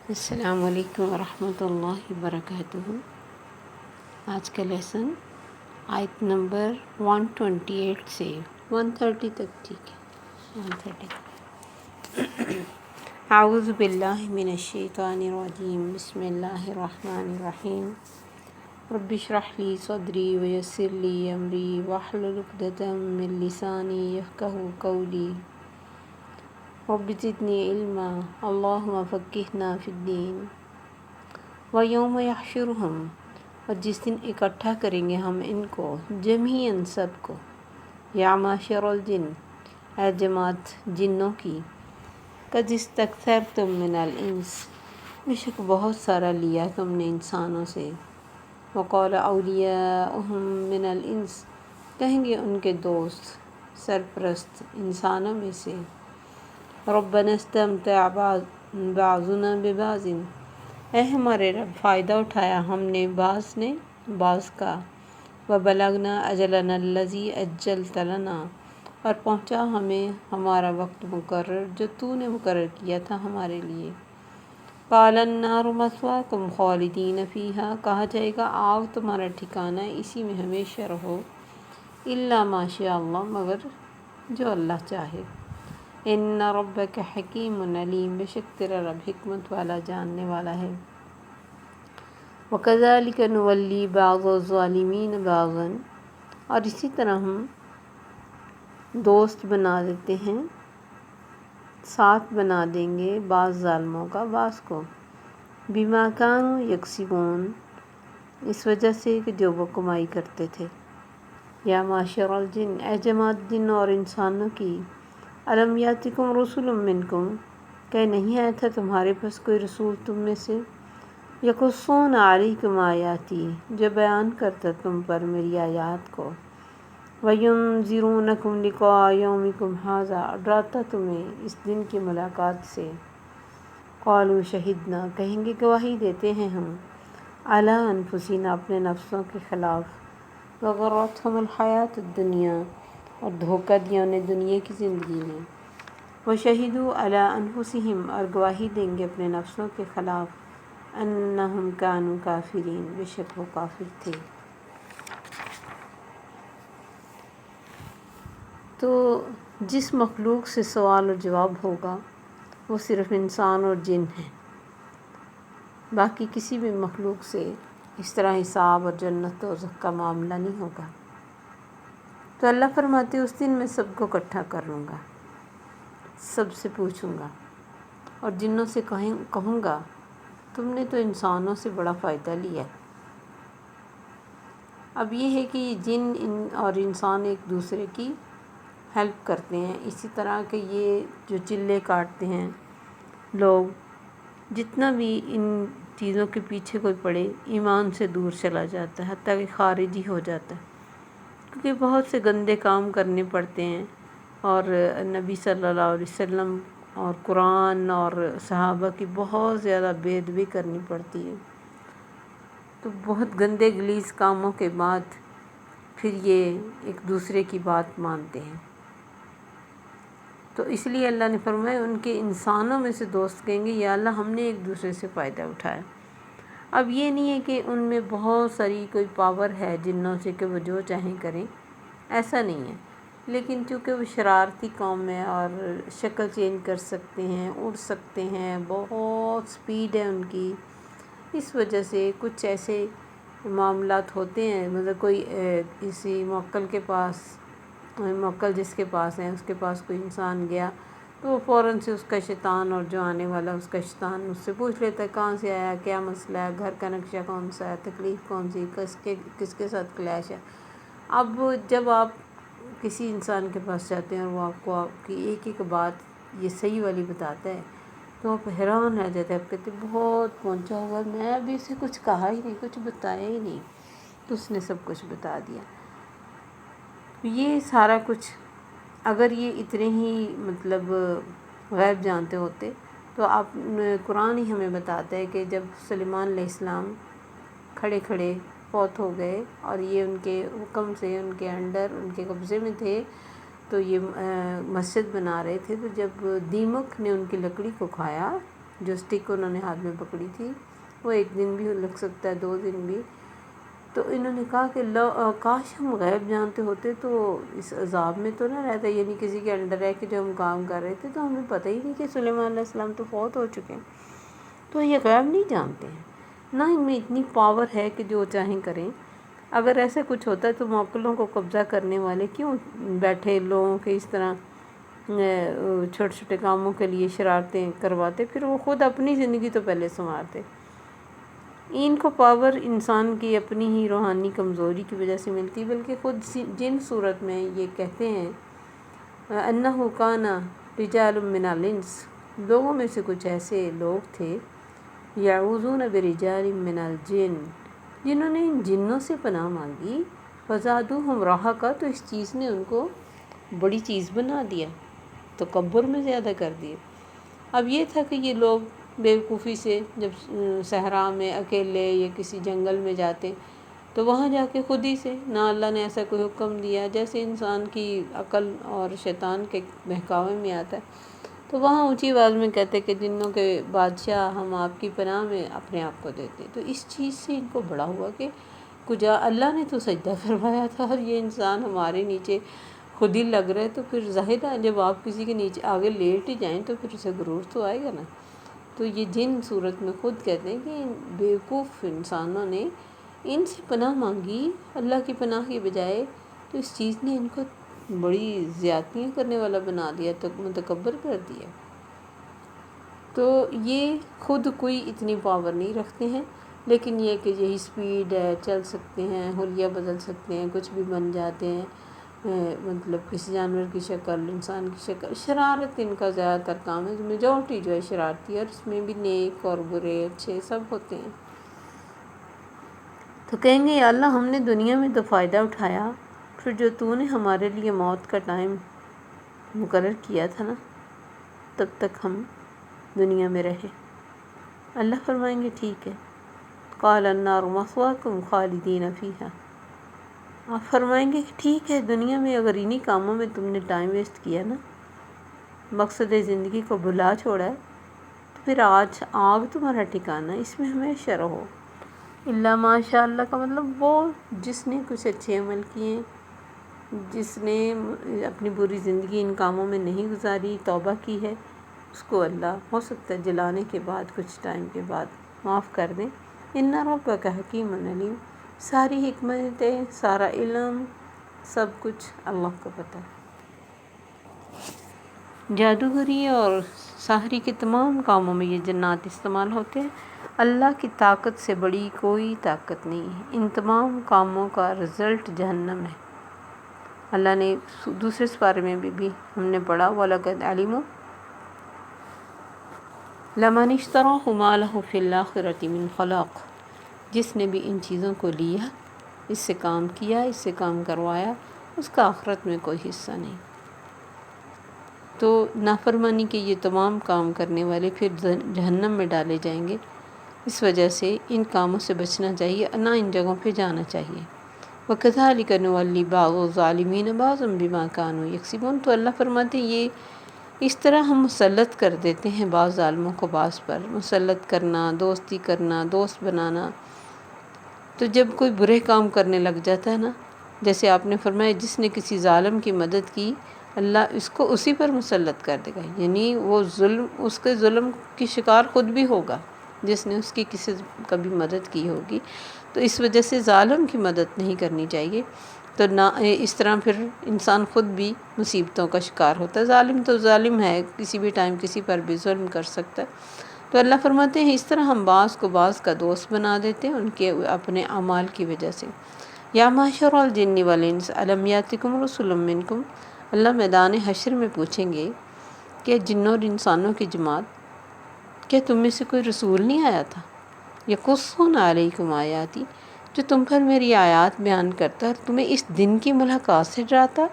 السلام علیکم ورحمۃ اللہ وبرکاتہ۔ آج کا لیسن آیت نمبر 128 سے 130 تک، ٹھیک ہے 130۔ اعوذ باللہ من الشیطان الرجیم، بسم اللہ الرحمن الرحیم۔ رب اشرح لی صدری ویسر لی امری واحلل عقدۃ من لسانی یفقہوا قولی۔ رب زدنی علما اللہم فقہنا فی الدین۔ ویوم یحشرہم، اور جس دن اکٹھا کریں گے ہم ان کو جمیعاً سب کو، یا معشر الجن، اے جماعت جنوں کی، قد استکثرتم من الانس، بے شک بہت سارا لیا تم نے انسانوں سے۔ وقال اولیاؤہم من الانس، کہیں گے ان کے دوست سرپرست انسانوں میں سے، ربنا استمتع بعضنا ببعض، اے ہمارے رب فائدہ اٹھایا ہم نے بعض نے بعض کا، وبلغنا اجلنا الذی اجلت لنا، اور پہنچا ہمیں ہمارا وقت مقرر جو تو نے مقرر کیا تھا ہمارے لیے۔ قال النار مثواکم خالدین فیہا، کہا جائے گا آگ تمہارا ٹھکانہ ہے، اسی میں ہمیشہ رہو، الا ما شاء اللہ، مگر جو اللہ چاہے۔ ان ربک حکیم علیم، بے شک تیرا رب حکمت والا جاننے والا ہے۔ وکذالک نولی بعض الظالمین بعضا، اور اسی طرح ہم دوست بنا دیتے ہیں، ساتھ بنا دیں گے بعض ظالموں کا بعض کو، بما کانوا یکسبون، اس وجہ سے کہ جو وہ کمائی کرتے تھے۔ یا معشر الجن، اے جماعت جنوں اور انسانوں کی، الم یاتکم رسل منکم، کہ نہیں آیا تھا تمہارے پاس کوئی رسول تم میں سے، یقصون علیکم آیاتی، جو بیان کرتا تم پر میری آیات کو، وینذرونکم لقاء یومکم ھذا، ڈراتا تمہیں اس دن کی ملاقات سے۔ قالوا شہدنا، کہیں گے گواہی دیتے ہیں ہم، علی انفسنا، اپنے نفسوں کے خلاف، وغرتہم الحیات الدنیا، اور دھوکہ دیا انہیں دنیا کی زندگی نے، وشہدوا علی انفسہم، اور گواہی دیں گے اپنے نفسوں کے خلاف، انہم کانوا کافرین، بے شک وہ کافر تھے۔ تو جس مخلوق سے سوال و جواب ہوگا وہ صرف انسان اور جن ہیں، باقی کسی بھی مخلوق سے اس طرح حساب اور جنت و دوزخ کا معاملہ نہیں ہوگا۔ تو اللہ فرماتے اس دن میں سب کو اکٹھا کر لوں گا، سب سے پوچھوں گا، اور جنوں سے کہوں گا تم نے تو انسانوں سے بڑا فائدہ لیا۔ اب یہ ہے کہ جن اور انسان ایک دوسرے کی ہیلپ کرتے ہیں، اسی طرح کہ یہ جو چلے کاٹتے ہیں لوگ، جتنا بھی ان چیزوں کے پیچھے کوئی پڑے ایمان سے دور چلا جاتا ہے، حتیٰ کہ خارج ہی ہو جاتا ہے، کیونکہ بہت سے گندے کام کرنے پڑتے ہیں، اور نبی صلی اللہ علیہ وسلم اور قرآن اور صحابہ کی بہت زیادہ بے ادبی کرنی پڑتی ہے، تو بہت گندے غلیظ کاموں کے بعد پھر یہ ایک دوسرے کی بات مانتے ہیں۔ تو اس لیے اللہ نے فرمایا ان کے انسانوں میں سے دوست کہیں گے یا اللہ ہم نے ایک دوسرے سے فائدہ اٹھایا۔ اب یہ نہیں ہے کہ ان میں بہت ساری کوئی پاور ہے جنوں سے کہ وہ جو چاہیں کریں، ایسا نہیں ہے، لیکن چونکہ وہ شرارتی قوم ہے اور شکل چینج کر سکتے ہیں، اڑ سکتے ہیں، بہت سپیڈ ہے ان کی، اس وجہ سے کچھ ایسے معاملات ہوتے ہیں، مطلب کوئی کسی موکل کے پاس، موکل جس کے پاس ہیں اس کے پاس کوئی انسان گیا تو وہ فوراً سے اس کا شیطان، اور جو آنے والا اس کا شیطان اس سے پوچھ لیتا ہے کہاں سے آیا، کیا مسئلہ ہے، گھر کا نقشہ کون سا ہے، تکلیف کون سی، کس کے ساتھ کلیش ہے۔ اب جب آپ کسی انسان کے پاس جاتے ہیں اور وہ آپ کو آپ کی ایک ایک بات یہ صحیح والی بتاتا ہے تو آپ حیران رہ جاتے ہیں، آپ کہتے ہیں بہت پہنچا ہوا، میں ابھی اسے کچھ کہا ہی نہیں، کچھ بتایا ہی نہیں، تو اس نے سب کچھ بتا دیا۔ یہ سارا کچھ اگر یہ اتنے ہی مطلب غیب جانتے ہوتے تو آپ قرآن ہی ہمیں بتاتا ہے کہ جب سلیمان علیہ السلام کھڑے کھڑے فوت ہو گئے اور یہ ان کے حکم سے ان کے انڈر ان کے قبضے میں تھے، تو یہ مسجد بنا رہے تھے، تو جب دیمک نے ان کی لکڑی کو کھایا جو اسٹک انہوں نے ہاتھ میں پکڑی تھی وہ 1 دن بھی لگ سکتا ہے، 2 دن بھی۔ تو انہوں نے کہا کہ کاش ہم غیب جانتے ہوتے تو اس عذاب میں تو نہ رہتا، یعنی کسی کے انڈر رہ کے جو ہم کام کر رہے تھے تو ہمیں پتہ ہی نہیں کہ سلیمان علیہ السلام تو فوت ہو چکے ہیں، تو یہ غیب نہیں جانتے ہیں، نہ ان میں اتنی پاور ہے کہ جو چاہیں کریں۔ اگر ایسے کچھ ہوتا ہے تو معقلوں کو قبضہ کرنے والے کیوں بیٹھے لوگوں کے اس طرح چھوٹے چھوٹے کاموں کے لیے شرارتیں کرواتے، پھر وہ خود اپنی زندگی تو پہلے سنوارتے۔ ان کو پاور انسان کی اپنی ہی روحانی کمزوری کی وجہ سے ملتی، بلکہ خود جن صورت میں یہ کہتے ہیں انہ کان رجال من الانس، لوگوں میں سے کچھ ایسے لوگ تھے یعوذون برجال من الجن، جنہوں نے ان جنوں سے پناہ مانگی، فزادوہم رہقا، تو اس چیز نے ان کو بڑی چیز بنا دیا، تکبر میں زیادہ کر دیا۔ اب یہ تھا کہ یہ لوگ بیوقوفی سے جب صحرا میں اکیلے یا کسی جنگل میں جاتے تو وہاں جا کے خود ہی سے، نہ اللہ نے ایسا کوئی حکم دیا، جیسے انسان کی عقل اور شیطان کے بہکاوے میں آتا ہے، تو وہاں اونچی آواز میں کہتے کہ جنوں کے بادشاہ ہم آپ کی پناہ میں اپنے آپ کو دیتے ہیں۔ تو اس چیز سے ان کو بڑا ہوا کہ کجا اللہ نے تو سجدہ فرمایا تھا اور یہ انسان ہمارے نیچے خود ہی لگ رہے، تو پھر ظاہر ہے جب آپ کسی کے نیچے آگے لیٹ ہی جائیں تو پھر اسے غرور تو آئے گا نا۔ تو یہ جن صورت میں خود کہتے ہیں کہ ان بیوقوف انسانوں نے ان سے پناہ مانگی اللہ کی پناہ کی بجائے، تو اس چیز نے ان کو بڑی زیادتیاں کرنے والا بنا دیا، تو متکبر کر دیا۔ تو یہ خود کوئی اتنی پاور نہیں رکھتے ہیں، لیکن یہ کہ یہی سپیڈ ہے، چل سکتے ہیں، حلیہ بدل سکتے ہیں، کچھ بھی بن جاتے ہیں، مطلب کسی جانور کی شکل، انسان کی شکل۔ شرارت ان کا زیادہ تر کام ہے، میجورٹی جو ہے شرارتی ہے، اور اس میں بھی نیک اور برے اچھے سب ہوتے ہیں۔ تو کہیں گے یا اللہ ہم نے دنیا میں تو فائدہ اٹھایا، پھر جو تو نے ہمارے لیے موت کا ٹائم مقرر کیا تھا نا، تب تک ہم دنیا میں رہے۔ اللہ فرمائیں گے ٹھیک ہے، قال النار مثواکم خالدین فیہا، آپ فرمائیں گے کہ ٹھیک ہے، دنیا میں اگر انہی کاموں میں تم نے ٹائم ویسٹ کیا نا، مقصد زندگی کو بھلا چھوڑا ہے، تو پھر آج آگ تمہارا ٹھکانہ، اس میں ہمیشہ رہو۔ الا ماشاء اللہ کا مطلب وہ جس نے کچھ اچھے عمل کیے، جس نے اپنی پوری زندگی ان کاموں میں نہیں گزاری، توبہ کی ہے، اس کو اللہ ہو سکتا ہے جلانے کے بعد کچھ ٹائم کے بعد معاف کر دیں۔ ان ربک حکیم علیم، ساری حکمتیں، سارا علم، سب کچھ اللہ کو پتہ ہے۔ جادوگری اور ساحری کے تمام کاموں میں یہ جنات استعمال ہوتے ہیں، اللہ کی طاقت سے بڑی کوئی طاقت نہیں ہے، ان تمام کاموں کا رزلٹ جہنم ہے۔ اللہ نے دوسرے سپارے میں بھی ہم نے پڑھا وَلَقَدْ عَلِمُوا لَمَنِ اشْتَرَاهُ مَا لَهُ فِي الْآخِرَةِ مِنْ خَلَاقٍ، جس نے بھی ان چیزوں کو لیا، اس سے کام کیا، اس سے کام کروایا، اس کا آخرت میں کوئی حصہ نہیں۔ تو نافرمانی کے یہ تمام کام کرنے والے پھر جہنم میں ڈالے جائیں گے، اس وجہ سے ان کاموں سے بچنا چاہیے، نہ ان جگہوں پہ جانا چاہیے۔ وَكَذَلِكَ نُوَلِّي بَعْضَ الظَّالِمِينَ بَعْضًا بِمَا كَانُوا يَكْسِبُونَ، تو اللہ فرماتے ہیں یہ اس طرح ہم مسلط کر دیتے ہیں بعض ظالموں کو بعض پر، مسلط کرنا، دوستی کرنا، دوست بنانا۔ تو جب کوئی برے کام کرنے لگ جاتا ہے نا، جیسے آپ نے فرمایا جس نے کسی ظالم کی مدد کی، اللہ اس کو اسی پر مسلط کر دے گا، یعنی وہ اس کے ظلم کی شکار خود بھی ہوگا جس نے اس کی کسی کبھی مدد کی ہوگی۔ تو اس وجہ سے ظالم کی مدد نہیں کرنی چاہیے، تو نہ اس طرح پھر انسان خود بھی مصیبتوں کا شکار ہوتا ہے۔ ظالم تو ظالم ہے، کسی بھی ٹائم کسی پر بھی ظلم کر سکتا ہے۔ تو اللہ فرماتے ہیں اس طرح ہم بعض کو بعض کا دوست بنا دیتے ہیں ان کے اپنے اعمال کی وجہ سے۔ یا معشر الجن والانس الم یاتکم رسل منکم، اللہ میدان حشر میں پوچھیں گے کہ جنوں اور انسانوں کی جماعت، کیا تم میں سے کوئی رسول نہیں آیا تھا؟ یقصون علیکم آیاتی، جو تم پر میری آیات بیان کرتا اور تمہیں اس دن کی ملاقات سے ڈراتا،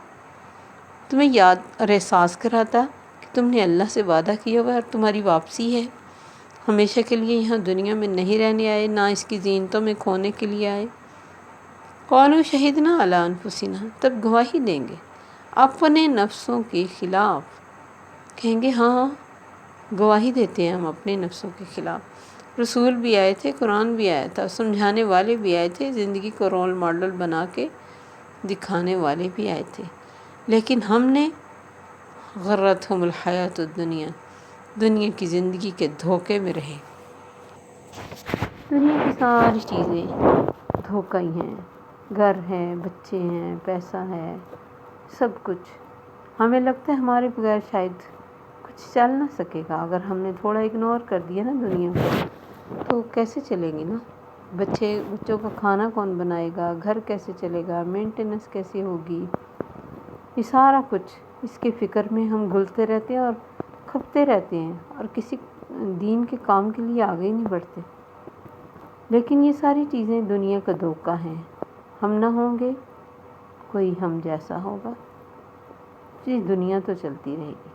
تمہیں یاد اور احساس کراتا کہ تم نے اللہ سے وعدہ کیا ہوا اور تمہاری واپسی ہے، ہمیشہ کے لیے یہاں دنیا میں نہیں رہنے آئے، نہ اس کی زینتوں میں کھونے کے لیے آئے۔ قالوا شہدنا علی انفسنا، تب گواہی دیں گے اپنے نفسوں کے خلاف، کہیں گے ہاں گواہی دیتے ہیں ہم اپنے نفسوں کے خلاف۔ رسول بھی آئے تھے، قرآن بھی آیا تھا، سمجھانے والے بھی آئے تھے، زندگی کو رول ماڈل بنا کے دکھانے والے بھی آئے تھے، لیکن ہم نے غرتہم الحیات الدنیا، دنیا کی زندگی کے دھوکے میں رہے۔ دنیا کی ساری چیزیں دھوکہ ہی ہیں، گھر ہے، بچے ہیں، پیسہ ہے، سب کچھ۔ ہمیں لگتا ہے ہمارے بغیر شاید کچھ چل نہ سکے گا۔ اگر ہم نے تھوڑا اگنور کر دیا نا دنیا کو تو کیسے چلیں گے نا؟ بچوں کا کھانا کون بنائے گا؟ گھر کیسے چلے گا؟ مینٹیننس کیسے ہوگی؟ یہ سارا کچھ اس کے فکر میں ہم گھلتے رہتے ہیں اور کھپتے رہتے ہیں، اور کسی دین کے کام کے لیے آگے ہی نہیں بڑھتے۔ لیکن یہ ساری چیزیں دنیا کا دھوکہ ہیں۔ ہم نہ ہوں گے، کوئی ہم جیسا ہوگا، یہ دنیا تو چلتی رہے گی۔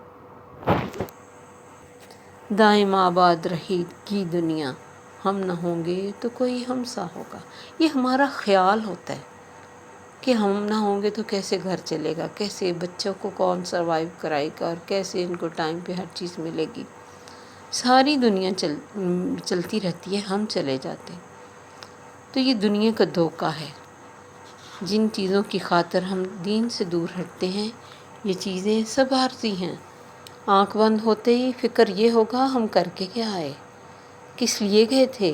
دائم آباد رہے گی دنیا، ہم نہ ہوں گے تو کوئی ہم سا ہوگا۔ یہ ہمارا خیال ہوتا ہے کہ ہم نہ ہوں گے تو کیسے گھر چلے گا، کیسے بچوں کو کون سروائیو کرائے گا، اور کیسے ان کو ٹائم پہ ہر چیز ملے گی۔ ساری دنیا چلتی رہتی ہے، ہم چلے جاتے ہیں۔ تو یہ دنیا کا دھوکہ ہے۔ جن چیزوں کی خاطر ہم دین سے دور ہٹتے ہیں، یہ چیزیں سب عارضی ہیں۔ آنکھ بند ہوتے ہی فکر یہ ہوگا ہم کر کے کیا آئے، کس لیے گئے تھے۔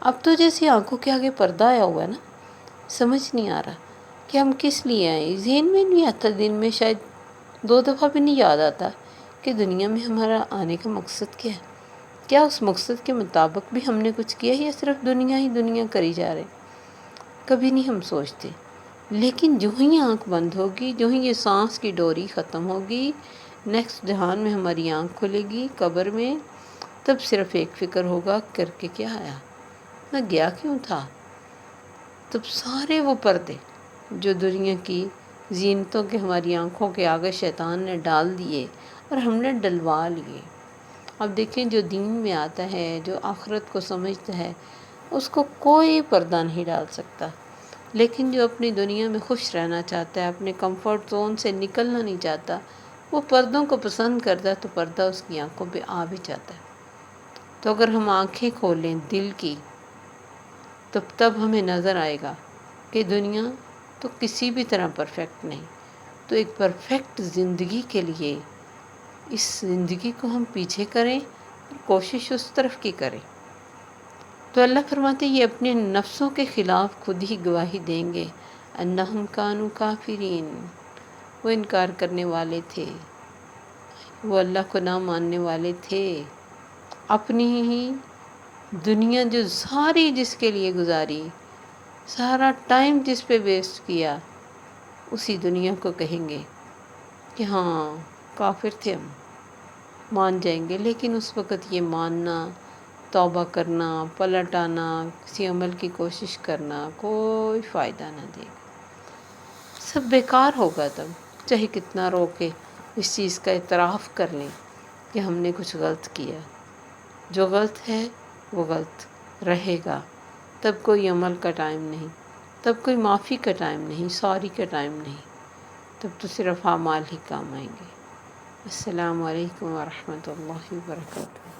اب تو جیسے آنکھوں کے آگے پردہ آیا ہوا ہے نا، سمجھ نہیں آ رہا کہ ہم کس لیے آئے۔ ذہن میں نہیں آتا، دن میں شاید 2 دفعہ بھی نہیں یاد آتا کہ دنیا میں ہمارا آنے کا مقصد کیا ہے۔ کیا اس مقصد کے مطابق بھی ہم نے کچھ کیا ہے، یا صرف دنیا ہی دنیا کری جا رہے؟ کبھی نہیں ہم سوچتے۔ لیکن جو ہی آنکھ بند ہوگی، جو ہی یہ سانس کی ڈوری ختم ہوگی، نیکسٹ جہان میں ہماری آنکھ کھلے گی، قبر میں، تب صرف ایک فکر ہوگا، کر کے کیا آیا، میں گیا کیوں تھا۔ تب سارے وہ پردے جو دنیا کی زینتوں کے ہماری آنکھوں کے آگے شیطان نے ڈال دیے اور ہم نے ڈلوا لیے۔ اب دیکھیں، جو دین میں آتا ہے، جو آخرت کو سمجھتا ہے، اس کو کوئی پردہ نہیں ڈال سکتا۔ لیکن جو اپنی دنیا میں خوش رہنا چاہتا ہے، اپنے کمفرٹ زون سے نکلنا نہیں چاہتا، وہ پردوں کو پسند کرتا ہے، تو پردہ اس کی آنکھوں پہ آ بھی جاتا ہے۔ تو اگر ہم آنکھیں کھولیں دل کی، تب ہمیں نظر آئے گا کہ دنیا تو کسی بھی طرح پرفیکٹ نہیں۔ تو ایک پرفیکٹ زندگی کے لیے اس زندگی کو ہم پیچھے کریں اور کوشش اس طرف کی کریں۔ تو اللہ فرماتے ہیں یہ اپنے نفسوں کے خلاف خود ہی گواہی دیں گے، انہم کانوا کافرین، وہ انکار کرنے والے تھے، وہ اللہ کو نہ ماننے والے تھے۔ اپنی ہی دنیا جو ساری جس کے لیے گزاری، سارا ٹائم جس پہ ویسٹ کیا، اسی دنیا کو کہیں گے کہ ہاں کافر تھے، ہم مان جائیں گے۔ لیکن اس وقت یہ ماننا، توبہ کرنا، پلٹ آنا، کسی عمل کی کوشش کرنا کوئی فائدہ نہ دے گا، سب بیکار ہوگا۔ تب چاہے کتنا رو کے اس چیز کا اعتراف کر لیں کہ ہم نے کچھ غلط کیا، جو غلط ہے وہ غلط رہے گا۔ تب کوئی عمل کا ٹائم نہیں، تب کوئی معافی کا ٹائم نہیں، سوری کا ٹائم نہیں، تب تو صرف اعمال ہی کام آئیں گے۔ السلام علیکم ورحمۃ اللہ وبرکاتہ۔